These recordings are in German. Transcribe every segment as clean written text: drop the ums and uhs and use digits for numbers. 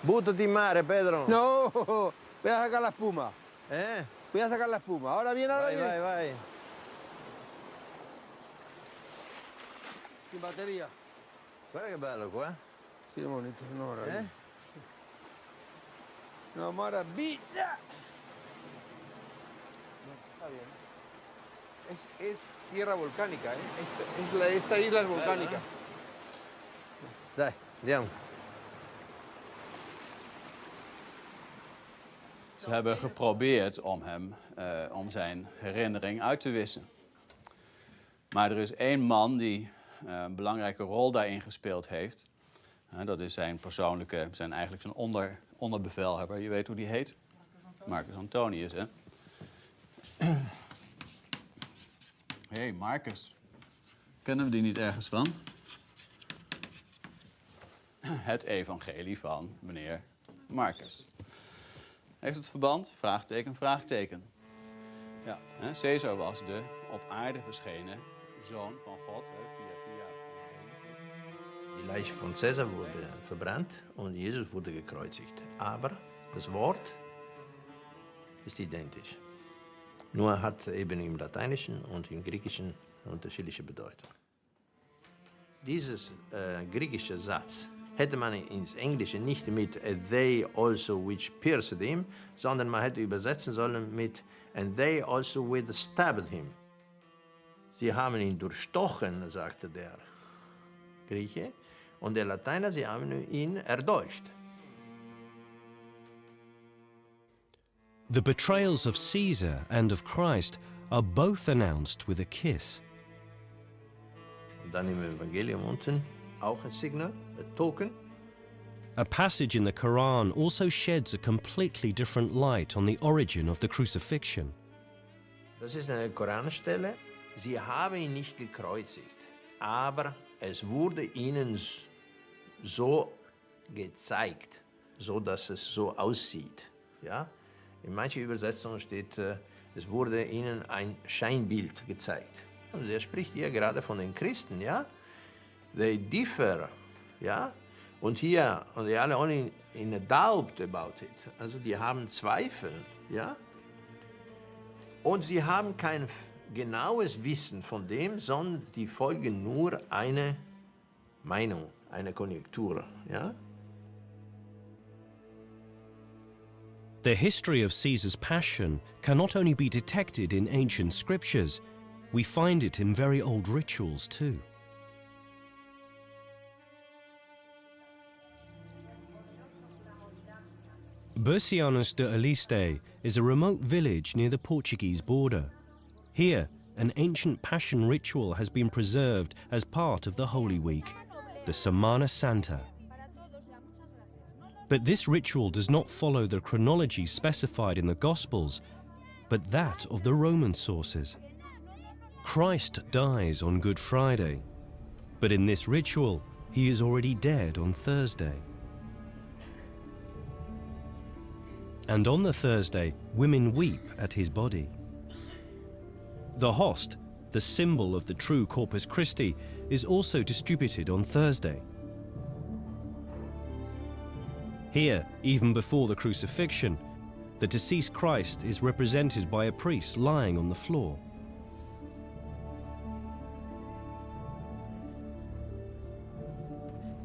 Buttati in mare, Pedro. No, voy a sacar la espuma. Eh? Voy a sacar la espuma. Ahora viene, ahora Vai, viene. vai, vai. Sin batteria. Guarda che bello qua. Sí, bonito, una maravilla. Eh? Una maravilla. Está bien. Es tierra volcánica, ¿eh? Esta isla es volcánica. Dai, andiamo. Ze hebben geprobeerd om zijn herinnering uit te wissen. Maar er is één man die een belangrijke rol daarin gespeeld heeft. Dat is zijn onderbevelhebber. Je weet hoe die heet? Marcus Antonius, hè? Hé, Marcus. Kennen we die niet ergens van? Het evangelie van meneer Marcus. Heeft het verband? Vraagteken, vraagteken. Ja, hè? Caesar was de op aarde verschenen zoon van God. Die Leiche von Caesar wurde verbrannt und Jesus wurde gekreuzigt. Aber das Wort ist identisch. Nur hat eben im Lateinischen und im Griechischen unterschiedliche Bedeutung. Dieses griechische Satz hätte man ins Englische nicht mit they also which pierced him, sondern man hätte übersetzen sollen mit and they also which stabbed him. Sie haben ihn durchstochen, sagte der Grieche, und der Lateiner, sie haben ihn erdolcht. The betrayals of Caesar and of Christ are both announced with a kiss. Und dann im Evangelium unten auch ein Signal, ein Token. A passage in the Quran also sheds a completely different light on the origin of the crucifixion. Das ist eine Koranstelle. Sie haben ihn nicht gekreuzigt, aber es wurde ihnen so gezeigt, so dass es so aussieht. Ja? In manchen Übersetzungen steht, es wurde ihnen ein Scheinbild gezeigt. Und er spricht hier gerade von den Christen, ja? They differ, ja? Und hier, und they are only in a doubt about it. Also die haben Zweifel, ja? Und sie haben kein genaues Wissen von dem, sondern die folgen nur eine Meinung, eine Konjunktur, ja? The history of Caesar's passion can not only be detected in ancient scriptures, we find it in very old rituals too. Bercianus de Aliste is a remote village near the Portuguese border. Here, an ancient passion ritual has been preserved as part of the Holy Week, the Semana Santa. But this ritual does not follow the chronology specified in the Gospels, but that of the Roman sources. Christ dies on Good Friday, but in this ritual, he is already dead on Thursday. And on the Thursday, women weep at his body. The host, the symbol of the true Corpus Christi, is also distributed on Thursday. Here, even before the crucifixion, the deceased Christ is represented by a priest lying on the floor.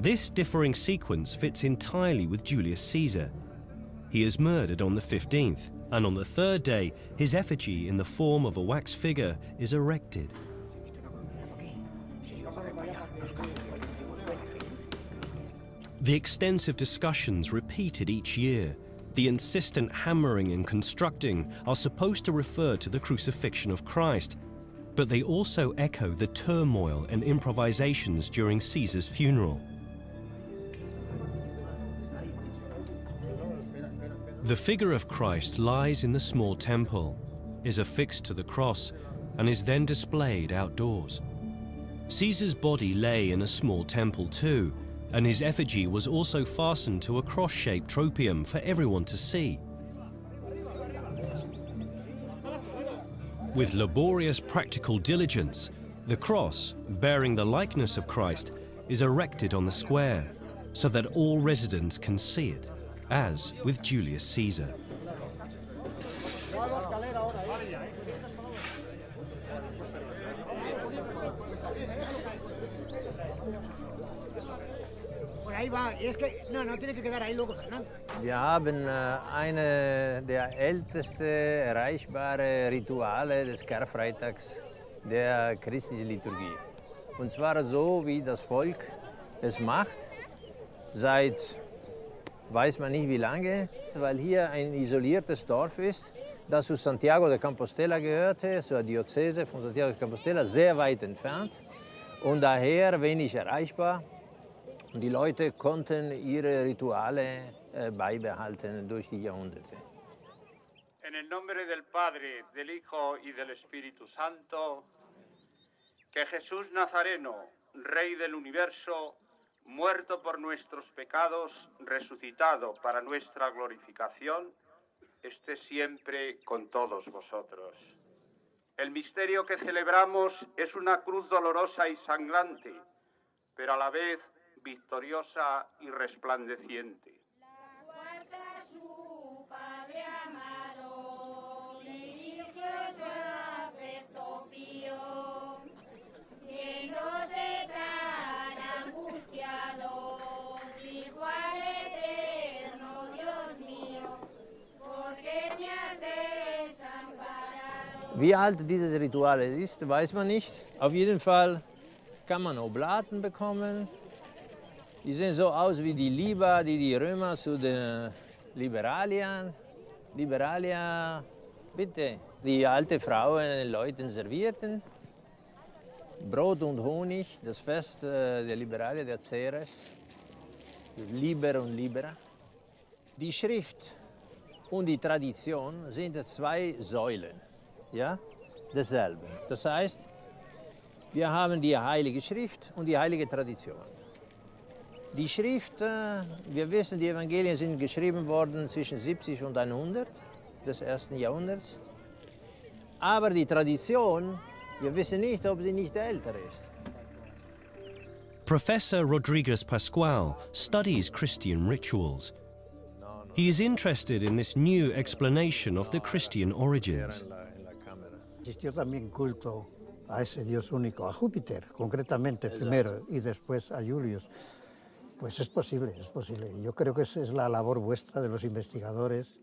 This differing sequence fits entirely with Julius Caesar. He is murdered on the 15th, and on the third day, his effigy in the form of a wax figure is erected. The extensive discussions repeated each year, the insistent hammering and constructing are supposed to refer to the crucifixion of Christ, but they also echo the turmoil and improvisations during Caesar's funeral. The figure of Christ lies in the small temple, is affixed to the cross, and is then displayed outdoors. Caesar's body lay in a small temple too, and his effigy was also fastened to a cross-shaped tropium for everyone to see. With laborious practical diligence, the cross, bearing the likeness of Christ, is erected on the square, so that all residents can see it. as with Julius Caesar. Wir haben eine der ältesten erreichbaren Rituale des Karfreitags der christlichen Liturgie. Und zwar so, wie das Volk es macht, seit weiß man nicht wie lange, weil hier ein isoliertes Dorf ist, das zu Santiago de Compostela gehörte, zur Diözese von Santiago de Compostela, sehr weit entfernt und daher wenig erreichbar. Und die Leute konnten ihre Rituale beibehalten durch die Jahrhunderte. En el nombre del Padre, del Hijo y del Espíritu Santo, que Jesús Nazareno, Rey del universo, muerto por nuestros pecados, resucitado para nuestra glorificación, esté siempre con todos vosotros. El misterio que celebramos es una cruz dolorosa y sangrante, pero a la vez victoriosa y resplandeciente. La cuarta su Padre amado, le dirigió su afecto frío, viéndose tan angustiado, dijo al eterno Dios mío, ¿por qué me has desamparado? Wie alt dieses Ritual ist, weiß man nicht. Auf jeden Fall kann man Oblaten bekommen. Die sehen so aus wie die Liber, die die Römer zu den Liberalien. Liberalia, bitte. Die alte Frauen den Leuten servierten. Brot und Honig, das Fest der Liberalia, der Ceres. Liber und Libera. Die Schrift und die Tradition sind zwei Säulen, ja, desselben. Das heißt, wir haben die Heilige Schrift und die Heilige Tradition. Die Schrift, wir wissen, die Evangelien sind geschrieben worden zwischen 70 und 100 des ersten Jahrhunderts. Aber die Tradition, wir wissen nicht, ob sie nicht älter ist. Professor Rodriguez Pascual studies Christian rituals. He is interested in this new explanation of the Christian origins. Existió también culto a ese Dios único, a Júpiter concretamente primero y después a Julius. Pues es posible, es posible. Yo creo que esa es la labor vuestra de los investigadores.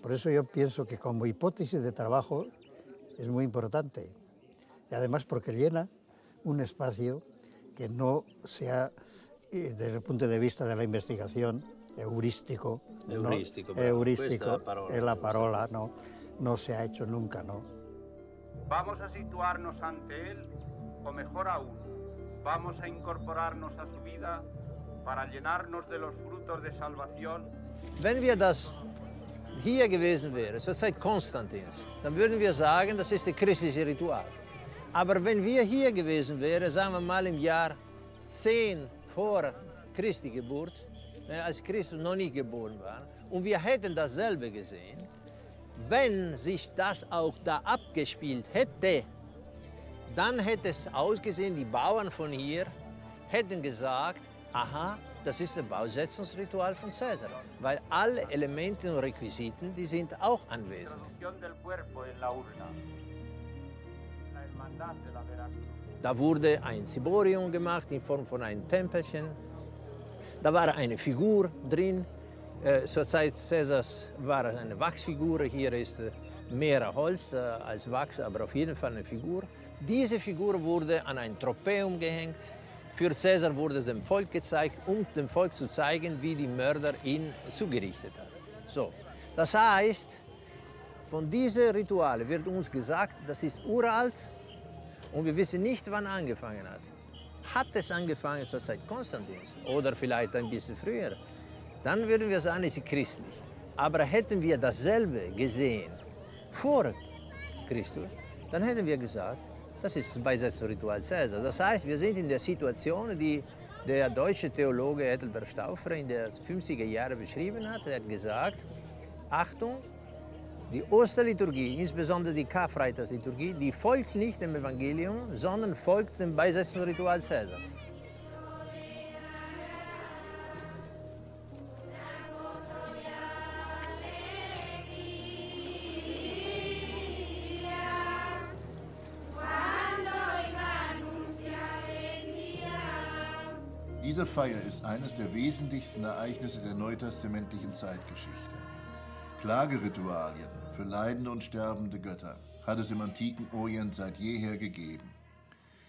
Por eso yo pienso que como hipótesis de trabajo es muy importante. Y además porque llena un espacio que no sea, desde el punto de vista de la investigación, heurístico. Euristico, ¿no? Heurístico, es la parola, no se ha hecho nunca, ¿no? Vamos a situarnos ante Él, o mejor aún, vamos a incorporarnos a su vida para llenarnos de los frutos de salvación. Wenn wir das hier gewesen wären, zur Zeit Konstantins, dann würden wir sagen, das ist das christliche Ritual. Aber wenn wir hier gewesen wären, sagen wir mal im Jahr 10 vor Christi Geburt, als Christus noch nicht geboren war, und wir hätten dasselbe gesehen, wenn sich das auch da abgespielt hätte, dann hätte es ausgesehen, die Bauern von hier hätten gesagt, aha, das ist das Bausetzungsritual von Caesar, weil alle Elemente und Requisiten, die sind auch anwesend. Da wurde ein Ciborium gemacht in Form von einem Tempelchen. Da war eine Figur drin. Zur Zeit Caesars war es eine Wachsfigur. Hier ist mehr Holz als Wachs, aber auf jeden Fall eine Figur. Diese Figur wurde an ein Tropäum gehängt. Für Caesar wurde es dem Volk gezeigt, um dem Volk zu zeigen, wie die Mörder ihn zugerichtet haben. So, das heißt, von diesen Ritualen wird uns gesagt, das ist uralt und wir wissen nicht, wann angefangen hat. Hat es angefangen zur Zeit Konstantins oder vielleicht ein bisschen früher, dann würden wir sagen, es ist christlich. Aber hätten wir dasselbe gesehen vor Christus, dann hätten wir gesagt, das ist das Beisetzungsritual Caesar. Das heißt, wir sind in der Situation, die der deutsche Theologe Ethelbert Stauffer in den 50er Jahren beschrieben hat. Er hat gesagt, Achtung, die Osterliturgie, insbesondere die Karfreitagsliturgie, die folgt nicht dem Evangelium, sondern folgt dem Beisetzungsritual Caesars. Diese Feier ist eines der wesentlichsten Ereignisse der neutestamentlichen Zeitgeschichte. Klageritualien für leidende und sterbende Götter hat es im antiken Orient seit jeher gegeben.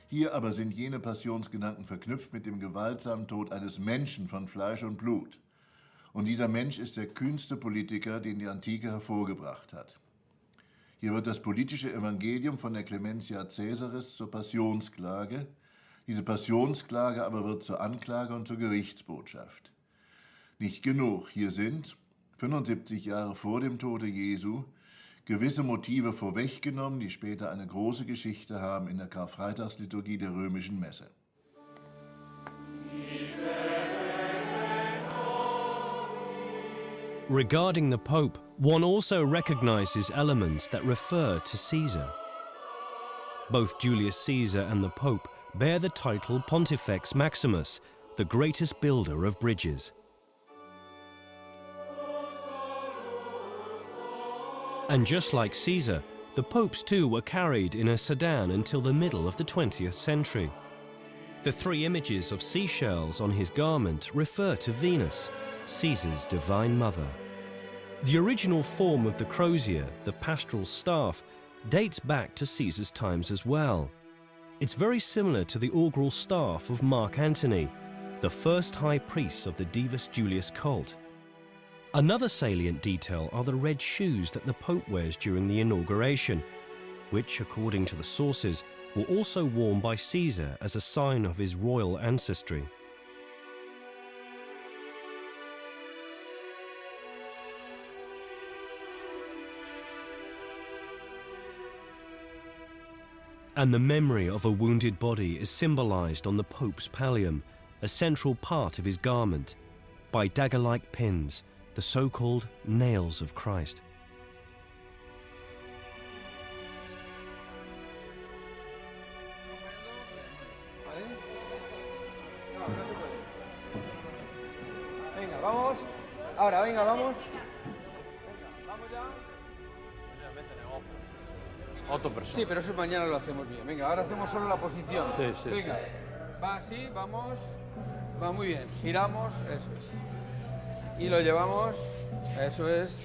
Hier aber sind jene Passionsgedanken verknüpft mit dem gewaltsamen Tod eines Menschen von Fleisch und Blut. Und dieser Mensch ist der kühnste Politiker, den die Antike hervorgebracht hat. Hier wird das politische Evangelium von der Clementia Caesaris zur Passionsklage. Diese Passionsklage aber wird zur Anklage und zur Gerichtsbotschaft. Nicht genug. Hier sind, 75 Jahre vor dem Tode Jesu, gewisse Motive vorweggenommen, die später eine große Geschichte haben in der Karfreitagsliturgie der römischen Messe. Regarding the Pope, one also recognizes elements that refer to Caesar. Both Julius Caesar and the Pope bear the title Pontifex Maximus, the greatest builder of bridges. And just like Caesar, the popes too were carried in a sedan until the middle of the 20th century. The three images of seashells on his garment refer to Venus, Caesar's divine mother. The original form of the crozier, the pastoral staff, dates back to Caesar's times as well. It's very similar to the augural staff of Mark Antony, the first high priest of the Divus Julius cult. Another salient detail are the red shoes that the Pope wears during the inauguration, which, according to the sources, were also worn by Caesar as a sign of his royal ancestry. And the memory of a wounded body is symbolized on the Pope's pallium, a central part of his garment, by dagger-like pins, the so-called nails of Christ. Venga, vamos. Ahora, venga, vamos. Vamos ya. Otto personas. Sí, pero eso mañana lo hacemos bien. Venga, ahora hacemos solo la posición. Sí, sí, venga, sí. Va así, vamos. Va muy bien. Giramos, eso es. Y lo llevamos, eso es.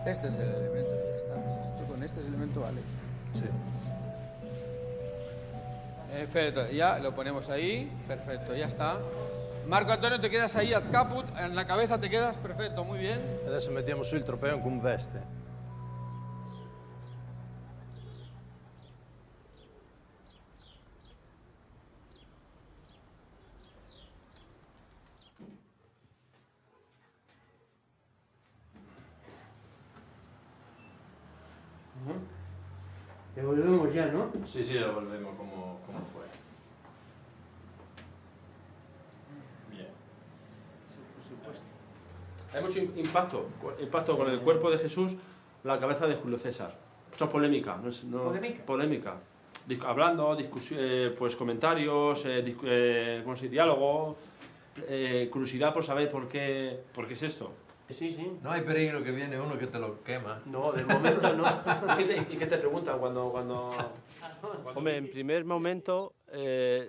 Este es el elemento, ya está. Esto con este elemento vale. Sí. Perfecto, ya lo ponemos ahí. Perfecto, ya está. Marco Antonio, te quedas ahí ad caput, en la cabeza te quedas, perfecto, muy bien. Adesso mettiamo su il trofeo con veste. Devolvemos ya, ¿no? Sí, sí, lo volvemos como fue. Bien. Hay mucho impacto con el cuerpo de Jesús, la cabeza de Julio César. Mucha polémica. Polémica. Hablando, pues comentarios, ¿cómo se dice? Diálogo, curiosidad por saber por qué es esto. Sí, sí. No hay peligro que viene uno que te lo quema. No, de momento no. ¿Y qué te preguntan cuando...? Hombre, en primer momento,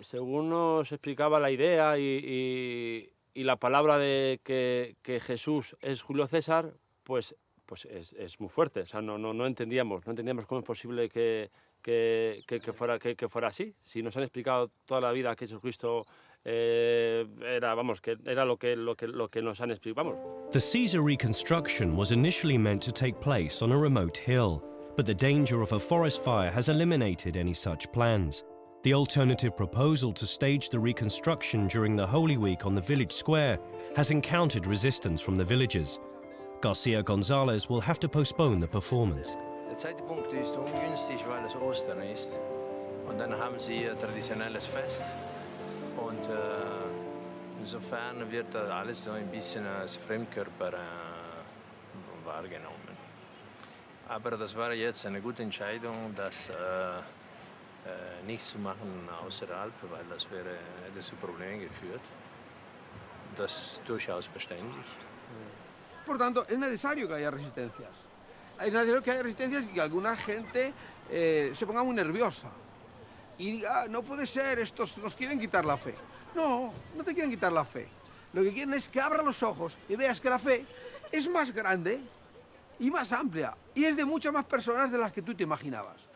según nos explicaba la idea y la palabra de que Jesús es Julio César, pues es muy fuerte. O sea, no entendíamos cómo es posible que fuera así. Si nos han explicado toda la vida que Jesucristo era lo que nos han explicado. The Caesar reconstruction was initially meant to take place on a remote hill, but the danger of a forest fire has eliminated any such plans. The alternative proposal to stage the reconstruction during the Holy Week on the village square has encountered resistance from the villagers. Garcia Gonzalez will have to postpone the performance. Der Zeitpunkt ist ungünstig, weil es Ostern ist. Und dann haben sie ihr traditionelles Fest. Und insofern wird das alles so ein bisschen als Fremdkörper wahrgenommen. Aber das war jetzt eine gute Entscheidung, das nichts zu machen außerhalb, weil das hätte zu Problemen geführt. Das ist durchaus verständlich. Por tanto, es necesario que haya resistencias. Es necesario que haya resistencias y que alguna gente se ponga muy nerviosa y diga, no puede ser, estos nos quieren quitar la fe. No, no te quieren quitar la fe. Lo que quieren es que abras los ojos y veas que la fe es más grande y más amplia. Y es de muchas más personas de las que tú te imaginabas.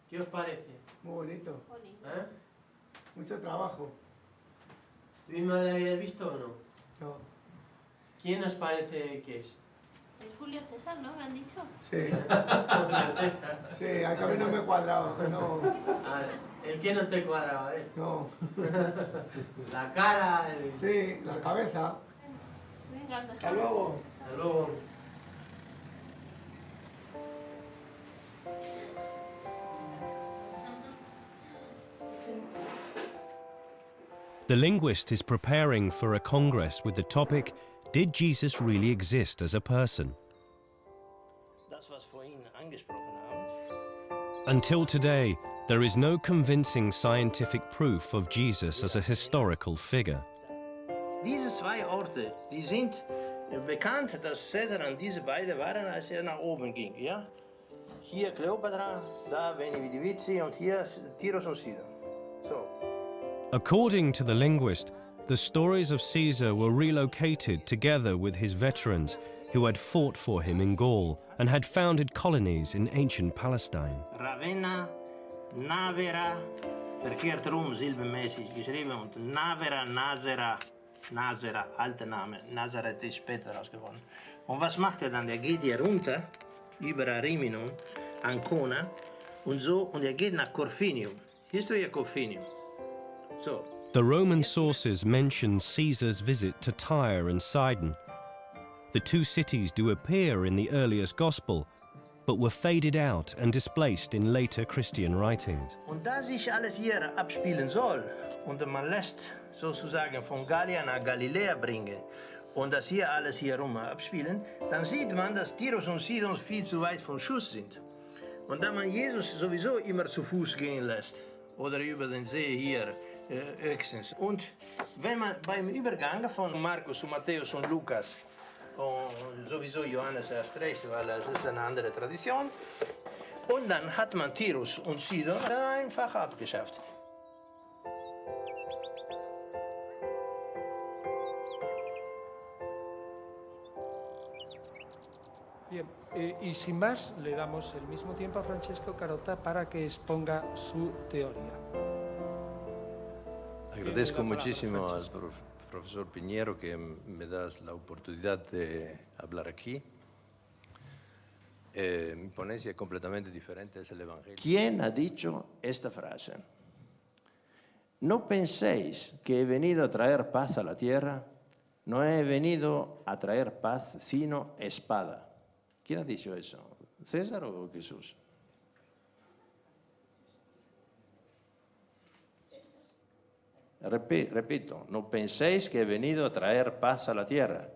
¿Qué os parece? Muy bonito. ¿Eh? Mucho trabajo. ¿Tú misma la habías visto o no? No. ¿Quién os parece que es? Es Julio César, ¿no? ¿Me han dicho? Sí. Julio César. Sí, a que a mí no me cuadraba, no. ¿El qué no te cuadraba, No. La cara, Sí, la cabeza. Venga, Hasta luego. Hasta luego. The linguist is preparing for a congress with the topic, Did Jesus really exist as a person? Das, was vorhin angesprochen haben. Until today, there is no convincing scientific proof of Jesus as a historical figure. Diese zwei Orte, die sind bekannt, dass Caesar an diese beiden waren, als nach oben ging. Ja? Hier Kleopatra, da Veni Vidi Vici und hier Tiros und Sidon. So. According to the linguist, the stories of Caesar were relocated together with his veterans who had fought for him in Gaul and had founded colonies in ancient Palestine. Ravenna, Navera, verkehrt rum, silbenmäßig geschrieben, und Navera, Nazera, alter Name, Nazareth ist später rausgeworden. Und was macht dann? Der geht hier runter, über Ariminum, Ancona, und so, und geht nach Corfinium. Hier ist ja Corfinium. So. The Roman sources mention Caesar's visit to Tyre and Sidon. The two cities do appear in the earliest gospel, but were faded out and displaced in later Christian writings. Und da sich alles hier abspielen soll und man lässt sozusagen von Gallien nach Galiläa bringen und das hier alles hier rum abspielen, dann sieht man, dass Tiros und Sidon viel zu weit vom Schuss sind. Und da man Jesus sowieso immer zu Fuß gehen lässt oder über den See hier höchstens. Und wenn man beim Übergang von Markus zu Matthäus und Lukas und sowieso Johannes erst recht, weil das ist eine andere Tradition. Und dann hat man Tirus und Sidon einfach abgeschafft. Bien, y sin más, le damos el mismo tiempo a Francesco Carotta para que exponga su teoría. Agradezco muchísimo al profesor Piñero que me das la oportunidad de hablar aquí. Mi ponencia es completamente diferente, es el Evangelio. ¿Quién ha dicho esta frase? No penséis que he venido a traer paz a la tierra, no he venido a traer paz sino espada. ¿Quién ha dicho eso? ¿César o Jesús? Repito, no penséis que he venido a traer paz a la tierra.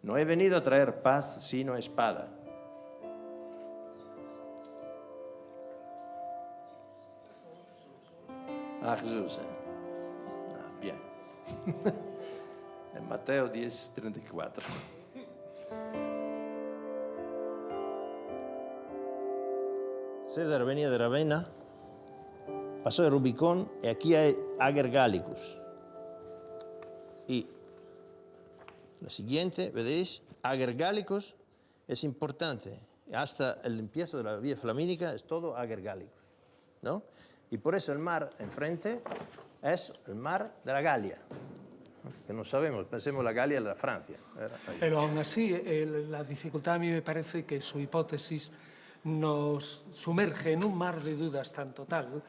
No he venido a traer paz sino espada. Ah, Jesús. Bien. En Mateo 10:34. César venía de Ravenna, pasó el Rubicón y aquí hay Ager Gallicus. Y la siguiente, ¿veis? Ager Gallicus es importante. Hasta el empiezo de la vía flamínica es todo Ager Gallicus, ¿no? Y por eso el mar enfrente es el mar de la Galia, que no sabemos, pensemos la Galia es la Francia. Pero aún así, la dificultad a mí me parece que su hipótesis nos sumerge en un mar di dudas tan total.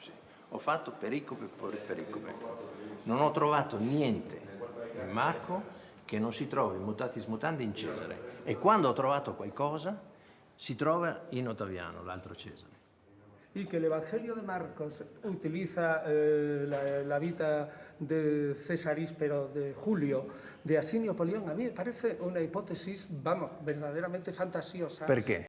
Ho fatto pericope per pericope. Non ho trovato niente in Marco che non si trova in Mutatis Mutandi in Cesare. E quando ho trovato qualcosa, si trova in Ottaviano, l'altro Cesare. Y que el Evangelio de Marcos utiliza la vida de Césaris, pero de Julio, de Asinio Polión. A mí me parece una hipótesis, vamos, verdaderamente fantasiosa. ¿Por qué?